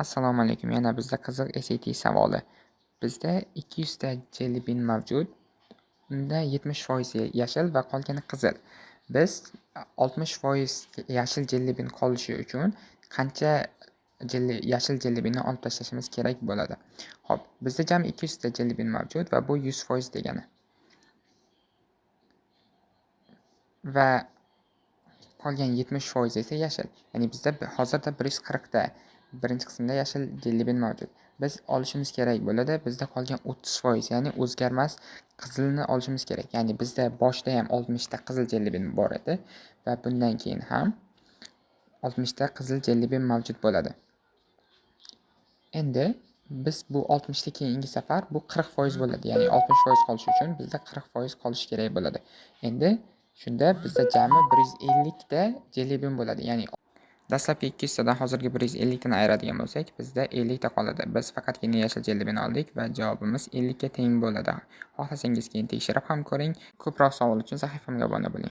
Assalomu alaykum. Yana bizda qiziq SAT savoli. Bizda 200 ta jelly bean mavjud. Unda 70% yashil va qolgani qizil. Biz 60% yashil jelly bean qolishi uchun qancha yashil jelly beanni olib tashlashimiz kerak bo'ladi? Xo'p, bizda jami 200 ta jelly bean mavjud va bu 100% degani. Va qolgan 70% esa yashil. Ya'ni bizda hozirda 140 ta birinchi qismda yashil jelly bean mavjud. Biz olishimiz kerak bo'ladi. Bizda qolgan 30%, ya'ni o'zgarmas qizilni olishimiz kerak. Ya'ni bizda boshda ham 60 ta qizil jelly bean bor edi va bundan keyin ham 60 ta qizil jelly bean mavjud bo'ladi. Endi biz bu 60 ta keyingi safar bu 40% bo'ladi. Ya'ni 60% qolishi uchun bizda 40% qolishi kerak bo'ladi. Endi shunda bizda jami 150 ta jelly bean bo'ladi. Ya'ni dastlabki 200 tadan hozirgi 150 tani ayiradigan bo'lsak, bizda 50 ta qoladi. Biz faqatgina yashil jelly bean oldik va javobimiz 50 ga teng bo'ladi. Xohlasangiz keyin tekshirib ham ko'ring. Ko'proq savol uchun sahifamga obuna bo'ling.